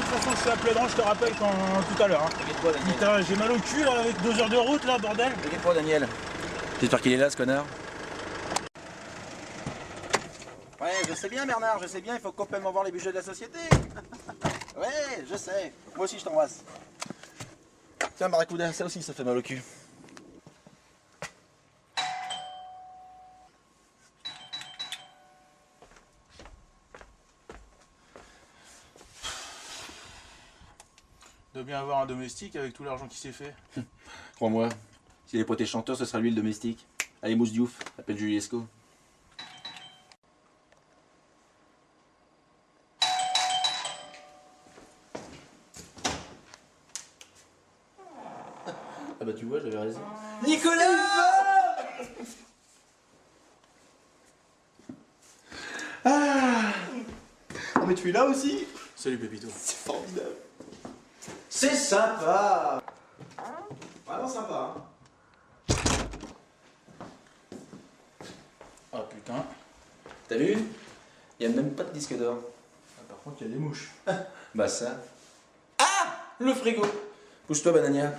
toute façon, je suis appelé dedans, je te rappelle quand tout à l'heure. Hein. T'inquiète pas, Daniel. Putain, j'ai mal au cul là, avec 2 heures de route là, bordel. T'inquiète pas, Daniel. J'espère qu'il est là, ce connard. Ouais, je sais bien, Bernard, je sais bien, il faut complètement voir les budgets de la société. Ouais, je sais. Moi aussi, je t'embrasse. Tiens, Barracuda, ça aussi, ça fait mal au cul. De bien avoir un domestique avec tout l'argent qui s'est fait. Crois-moi, s'il n'est pas tes chanteurs, ce sera lui le domestique. Allez, Mousse Diouf, appelle Julie Esco. Ah bah tu vois, j'avais raison. Nicolas! Ah mais tu es là aussi? Salut Pépito. C'est formidable. C'est sympa. Vraiment sympa. Hein. Ah putain. T'as vu? Il n'y a même pas de disque d'or. Ah, par contre, il y a des mouches. Bah ça. Ah! Le frigo! Pousse-toi, Banania.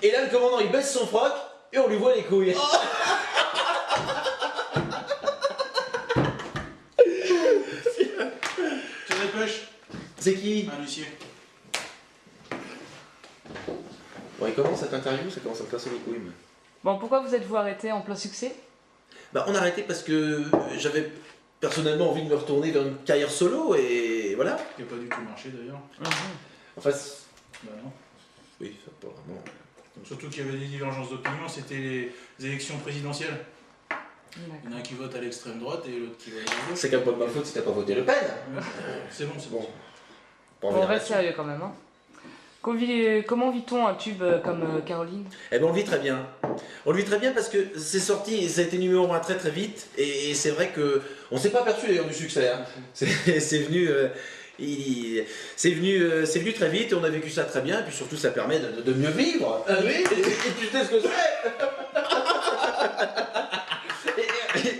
Et là, le commandant, il baisse son froc et on lui voit les couilles. Oh Tu dépêches. c'est qui? Un huissier. Bon, il commence cette interview, ça commence à me casser les couilles. Mais... Bon, pourquoi vous êtes-vous arrêté en plein succès? Bah, on a arrêté parce que j'avais personnellement envie de me retourner vers une carrière solo et voilà. Qui a pas du tout marché d'ailleurs. Enfin, Bah non. oui, ça pas vraiment. Surtout qu'il y avait des divergences d'opinion, c'était les élections présidentielles. Il y en a un qui vote à l'extrême droite et l'autre qui vote à gauche. C'est quand même pas de ma faute si t'as pas voté Le Pen. C'est bon, c'est bon. Bon, On reste sérieux quand même. Hein. Comment vit-on un tube comme Caroline? Eh ben on le vit très bien. On le vit très bien parce que c'est sorti, ça a été numéro 1 très très vite et c'est vrai que on s'est pas aperçu d'ailleurs du succès. Hein. C'est venu, c'est venu très vite et on a vécu ça très bien et puis surtout ça permet de mieux vivre. Oui. Et tu sais ce que c'est.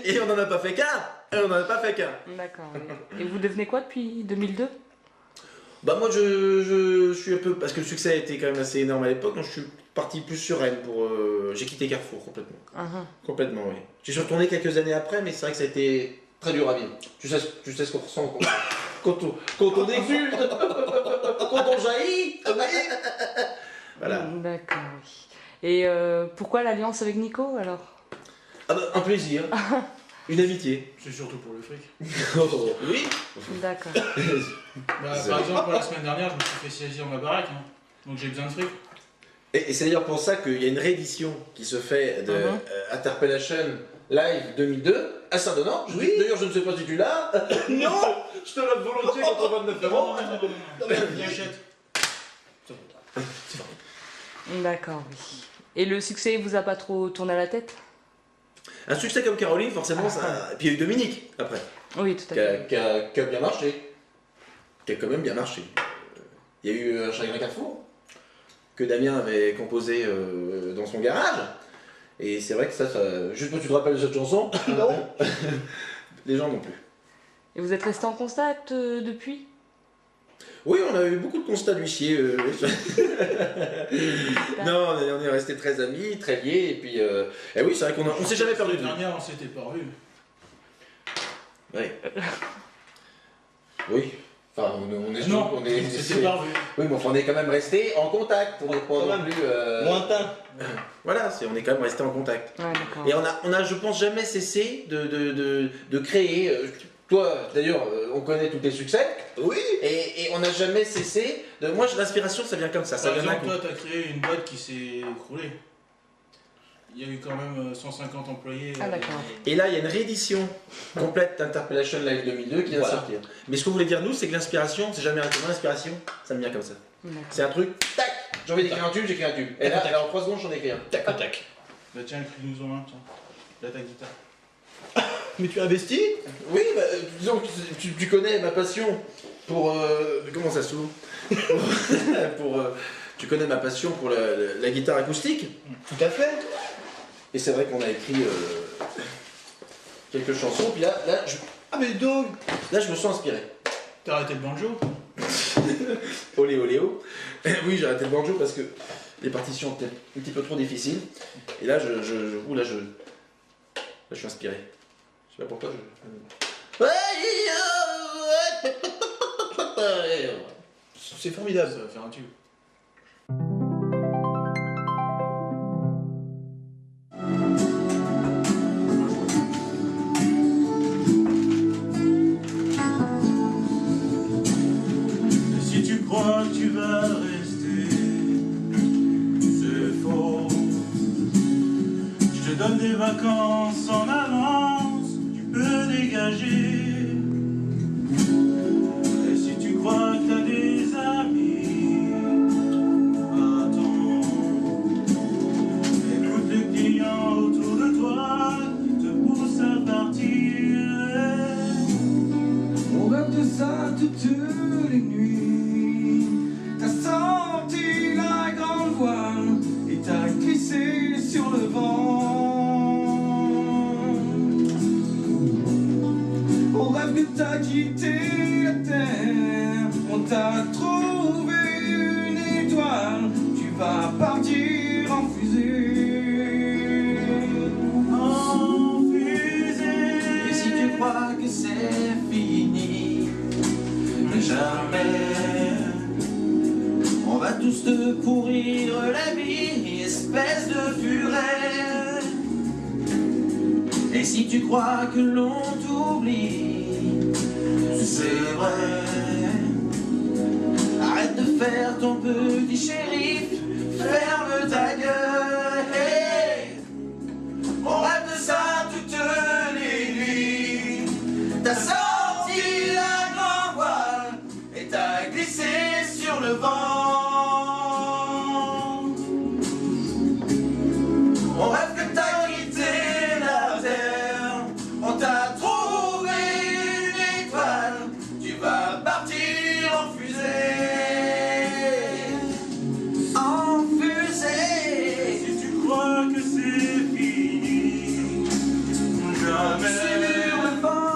Et on n'en a pas fait qu'un. On n'en a pas fait qu'un. D'accord. Et vous devenez quoi depuis 2002? Bah moi je suis un peu parce que le succès a été quand même assez énorme à l'époque, donc je suis parti plus sur Rennes pour j'ai quitté Carrefour complètement. Complètement oui. J'y suis retourné quelques années après mais c'est vrai que ça a été très dur à vivre. Tu sais ce qu'on ressent quand on exulte, quand on jaillit. Voilà. D'accord, oui. Et pourquoi l'alliance avec Nico alors? Ah bah, un plaisir. Une amitié. C'est surtout pour le fric. Oui. D'accord. Bah, par exemple, la semaine dernière, je me suis fait saisir ma baraque. Hein. Donc j'ai besoin de fric. Et c'est d'ailleurs pour ça qu'il y a une réédition qui se fait de Interpellation Live 2002 à Saint-Donat. Oui. D'ailleurs, je ne sais pas si tu l'as. Non. Je te l'offre volontiers contre 29 euros. Viens, achète. D'accord, oui. Et le succès vous a pas trop tourné à la tête? Un succès comme Caroline, forcément, ça. Et puis il y a eu Dominique après. Oui, tout à fait. Qui a bien marché. Qui a quand même bien marché. Il y a eu un Chagrin Carrefour que Damien avait composé dans son garage. Et c'est vrai que ça. Juste pour que tu te rappelles de cette chanson. Non. Les gens non plus. Et vous êtes resté en contact depuis? Oui, on a eu beaucoup de constats d'huissier. Non, on est restés très amis, très liés. Et puis, et oui, c'est vrai qu'on s'est jamais perdu de vue. L'année dernière, on s'était pas revus. Oui. Oui. Enfin, on est Non, on est. on s'était pas revus. Oui, mais enfin, on est quand même resté en contact. On n'est pas non plus. Lointain. Voilà, on est quand même resté en contact. Ouais, d'accord. Et on a, je pense, jamais cessé de créer. Toi, d'ailleurs, on connaît tous tes succès. Oui. Et on n'a jamais cessé de. Moi, l'inspiration, ça vient comme ça. Par vient exemple, toi, tu as créé une boîte qui s'est écroulée. Il y a eu quand même 150 employés. Ah, d'accord. Et là, il y a une réédition complète d'Interpellation Live 2002 qui vient de sortir. Mais ce qu'on voulait dire, nous, c'est que l'inspiration, c'est jamais arrêté. Moi, l'inspiration, ça me vient comme ça. C'est un truc, tac, j'ai envie d'écrire un tube, j'écris un tube. Et là, en 3 secondes, j'en écris un. Tac, tac. Bah tiens, écris-nous en un, tiens. Là, ta guitare. Mais tu investis? Oui, bah, disons que tu connais ma passion pour... comment ça s'ouvre? Tu connais ma passion pour la guitare acoustique. Tout à fait. Et c'est vrai qu'on a écrit quelques chansons, puis là, ah mais donc, là je me sens inspiré. T'as arrêté le banjo? Olé olé oh. Oui, j'ai arrêté le banjo parce que les partitions étaient un petit peu trop difficiles. Et là, là, je suis inspiré. Je sais pas pourquoi. C'est formidable. Ça va faire un tube. Si tu crois que tu vas rester, c'est faux. Je te donne des vacances en avance, tu peux dégager. Et si tu crois que t'as des amis, attends. Écoute les clients autour de toi qui te poussent à partir. On rêve de ça toutes les nuits. T'as sorti la grande voile et t'as glissé sur le vent. On rêve que t'as quitté la terre. On t'a trouvé une étoile. Tu vas partir en fusée. En fusée. Et si tu crois que c'est fini, jamais. On va tous te pourrir la vie, espèce de furet. Et si tu crois que l'on t'oublie, c'est vrai. Arrête de faire ton petit shérif, ferme ta gueule. Hey, on rêve de ça toutes les nuits. T'as sorti la grande voile et t'as glissé sur le vent. On rêve que t'as quitté la terre. On t'a trouvé une étoile. Tu vas partir en fusée. En fusée. Si tu crois que c'est fini, jamais. Sur le vent.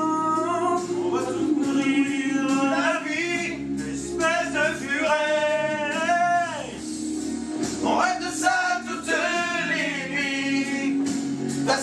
On va tout pourrir la vie, espèce de furet. On rêve de ça toutes les nuits. T'as